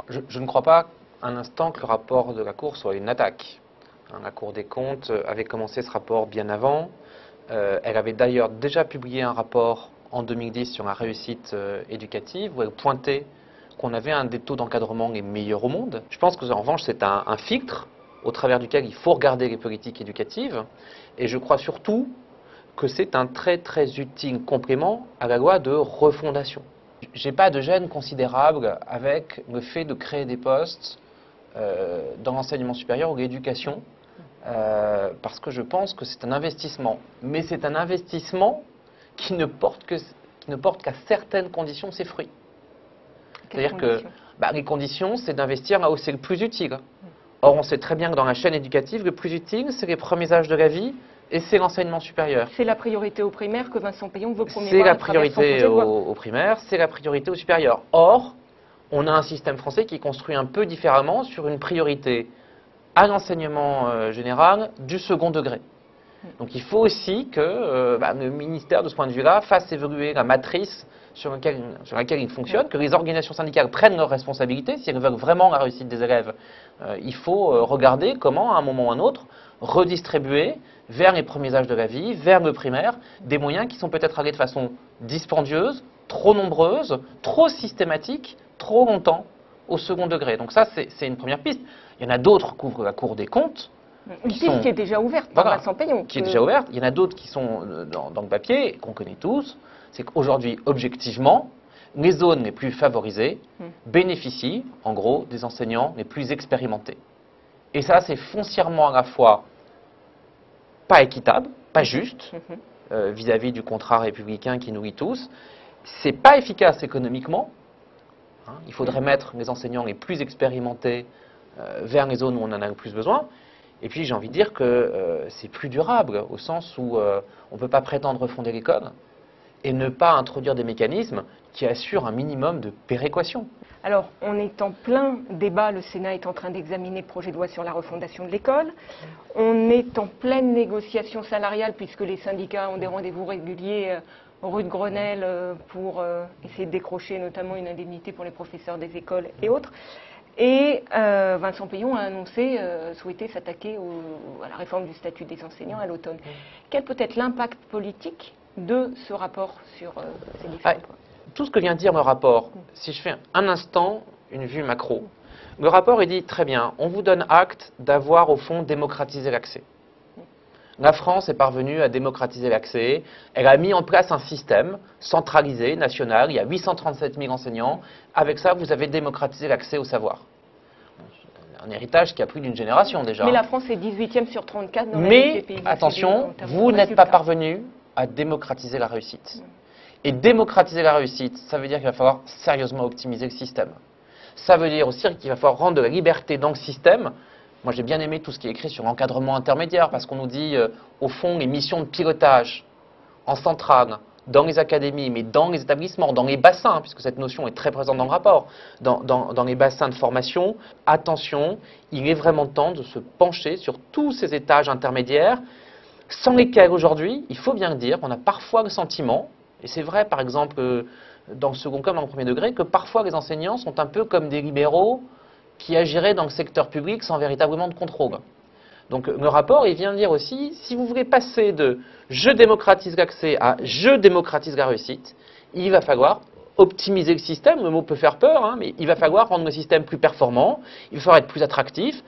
Je ne crois pas un instant que le rapport de la Cour soit une attaque. La Cour des comptes avait commencé ce rapport bien avant. Elle avait d'ailleurs déjà publié un rapport en 2010 sur la réussite éducative où elle pointait qu'on avait un des taux d'encadrement les meilleurs au monde. Je pense que en revanche c'est un filtre au travers duquel il faut regarder les politiques éducatives et je crois surtout que c'est un très très utile complément à la loi de refondation. J'ai pas de gêne considérable avec le fait de créer des postes dans l'enseignement supérieur ou l'éducation, parce que je pense que c'est un investissement. Mais c'est un investissement qui ne porte qu'à certaines conditions ses fruits. C'est-à-dire que les conditions, c'est d'investir là où c'est le plus utile. Or, on sait très bien que dans la chaîne éducative, le plus utile, c'est les premiers âges de la vie et c'est l'enseignement supérieur. C'est la priorité au primaire que Vincent Peillon veut promouvoir. C'est la priorité au primaire, c'est la priorité au supérieur. Or, on a un système français qui est construit un peu différemment sur une priorité à l'enseignement général du second degré. Donc il faut aussi que le ministère, de ce point de vue-là, fasse évoluer la matrice sur laquelle il fonctionne, que les organisations syndicales prennent leurs responsabilités. Si elles veulent vraiment la réussite des élèves, il faut regarder comment, à un moment ou à un autre, redistribuer vers les premiers âges de la vie, vers le primaire, des moyens qui sont peut-être allés de façon dispendieuse, trop nombreuse, trop systématique, trop longtemps au second degré. Donc ça, c'est une première piste. Il y en a d'autres qu'ouvre la Cour des comptes. Une piste qui est déjà ouverte par Vincent Peillon. Qui est déjà ouverte. Il y en a d'autres qui sont dans le papier, qu'on connaît tous. C'est qu'aujourd'hui, objectivement, les zones les plus favorisées bénéficient, en gros, des enseignants les plus expérimentés. Et ça, c'est foncièrement à la fois pas équitable, pas juste, vis-à-vis du contrat républicain qui nous lie tous. C'est pas efficace économiquement. Il faudrait mettre les enseignants les plus expérimentés vers les zones où on en a le plus besoin. Et puis j'ai envie de dire que c'est plus durable, au sens où on ne peut pas prétendre refonder l'école et ne pas introduire des mécanismes qui assurent un minimum de péréquation. Alors, on est en plein débat, le Sénat est en train d'examiner le projet de loi sur la refondation de l'école. On est en pleine négociation salariale puisque les syndicats ont des rendez-vous réguliers rue de Grenelle pour essayer de décrocher notamment une indemnité pour les professeurs des écoles et autres. Et Vincent Peillon a annoncé souhaiter s'attaquer à la réforme du statut des enseignants à l'automne. Quel peut être l'impact politique de ce rapport sur ces différents points? Tout ce que vient de dire le rapport, si je fais un instant une vue macro, le rapport il dit très bien, on vous donne acte d'avoir au fond démocratisé l'accès. La France est parvenue à démocratiser l'accès. Elle a mis en place un système centralisé, national. Il y a 837 000 enseignants. Avec ça, vous avez démocratisé l'accès au savoir. Un héritage qui a plus d'une génération déjà. Mais la France est 18e sur 34 dans la liste des pays. Mais attention, vous n'êtes pas parvenu à démocratiser la réussite. Et démocratiser la réussite, ça veut dire qu'il va falloir sérieusement optimiser le système. Ça veut dire aussi qu'il va falloir rendre de la liberté dans le système. Moi, j'ai bien aimé tout ce qui est écrit sur l'encadrement intermédiaire, parce qu'on nous dit, au fond, les missions de pilotage en centrale, dans les académies, mais dans les établissements, dans les bassins, puisque cette notion est très présente dans le rapport, dans les bassins de formation, attention, il est vraiment temps de se pencher sur tous ces étages intermédiaires, sans lesquels aujourd'hui, il faut bien le dire, on a parfois le sentiment, et c'est vrai par exemple dans le second comme dans le premier degré, que parfois les enseignants sont un peu comme des libéraux qui agiraient dans le secteur public sans véritablement de contrôle. Donc le rapport, il vient dire aussi, si vous voulez passer de « je démocratise l'accès » à « je démocratise la réussite », il va falloir optimiser le système, le mot peut faire peur, mais il va falloir rendre le système plus performant, il va falloir être plus attractif,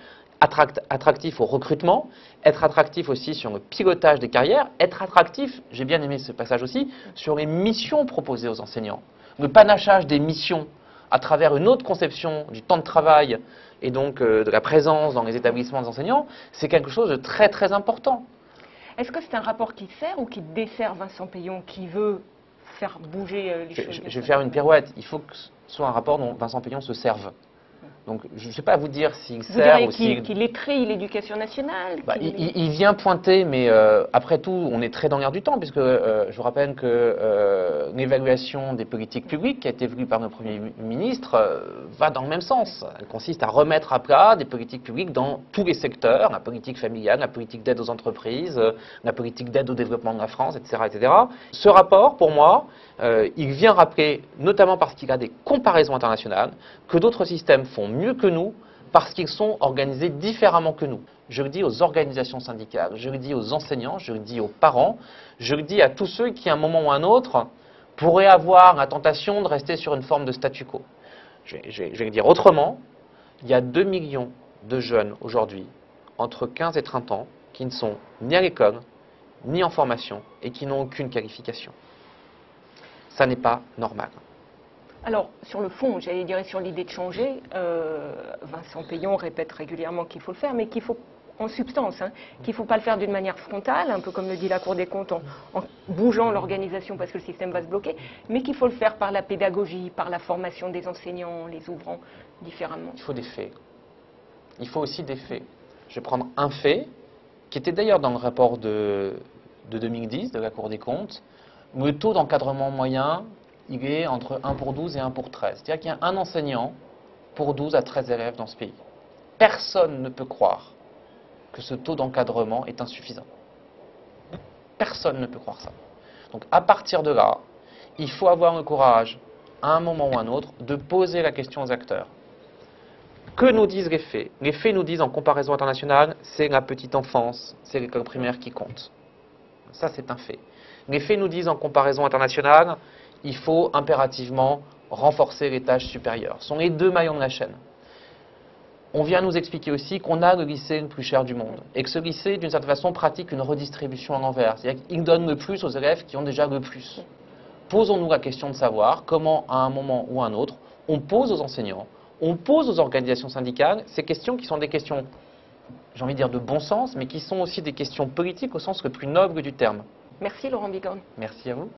attractif au recrutement, être attractif aussi sur le pilotage des carrières, être attractif, j'ai bien aimé ce passage aussi, sur les missions proposées aux enseignants. Le panachage des missions à travers une autre conception du temps de travail et donc de la présence dans les établissements des enseignants, c'est quelque chose de très très important. Est-ce que c'est un rapport qui sert ou qui dessert Vincent Peillon, qui veut faire bouger les choses? Je vais faire une pirouette. Il faut que ce soit un rapport dont Vincent Peillon se serve. Donc, je ne sais pas vous dire s'il Vous sert direz ou s'il... qu'il étrille l'éducation nationale. Il vient pointer, mais après tout, on est très dans l'air du temps, puisque je vous rappelle que l'évaluation des politiques publiques qui a été voulue par le Premier ministre va dans le même sens. Elle consiste à remettre à plat des politiques publiques dans tous les secteurs, la politique familiale, la politique d'aide aux entreprises, la politique d'aide au développement de la France, etc. etc. Ce rapport, pour moi, il vient rappeler, notamment parce qu'il a des comparaisons internationales, que d'autres systèmes font mieux que nous parce qu'ils sont organisés différemment que nous. Je le dis aux organisations syndicales, je le dis aux enseignants, je le dis aux parents, je le dis à tous ceux qui, à un moment ou à un autre, pourraient avoir la tentation de rester sur une forme de statu quo. Je vais le dire autrement, il y a 2 millions de jeunes aujourd'hui, entre 15 et 30 ans, qui ne sont ni à l'école, ni en formation, et qui n'ont aucune qualification. Ça n'est pas normal. Alors, sur le fond, j'allais dire sur l'idée de changer, Vincent Payon répète régulièrement qu'il faut le faire, mais qu'il faut, en substance, qu'il ne faut pas le faire d'une manière frontale, un peu comme le dit la Cour des comptes, en bougeant l'organisation parce que le système va se bloquer, mais qu'il faut le faire par la pédagogie, par la formation des enseignants, les ouvrant différemment. Il faut des faits. Il faut aussi des faits. Je vais prendre un fait, qui était d'ailleurs dans le rapport de 2010 de la Cour des comptes. Le taux d'encadrement moyen, il est entre 1 pour 12 et 1 pour 13. C'est-à-dire qu'il y a un enseignant pour 12 à 13 élèves dans ce pays. Personne ne peut croire que ce taux d'encadrement est insuffisant. Personne ne peut croire ça. Donc à partir de là, il faut avoir le courage, à un moment ou à un autre, de poser la question aux acteurs. Que nous disent les faits? Les faits nous disent, en comparaison internationale, c'est la petite enfance, c'est l'école primaire qui compte. Ça, c'est un fait. Les faits nous disent, en comparaison internationale, il faut impérativement renforcer les tâches supérieures. Ce sont les deux maillons de la chaîne. On vient nous expliquer aussi qu'on a le lycée le plus cher du monde et que ce lycée, d'une certaine façon, pratique une redistribution à l'envers. C'est-à-dire qu'il donne le plus aux élèves qui ont déjà le plus. Posons-nous la question de savoir comment, à un moment ou à un autre, on pose aux enseignants, on pose aux organisations syndicales ces questions qui sont des questions, j'ai envie de dire, de bon sens, mais qui sont aussi des questions politiques au sens le plus noble du terme. Merci Laurent Bigorne. Merci à vous.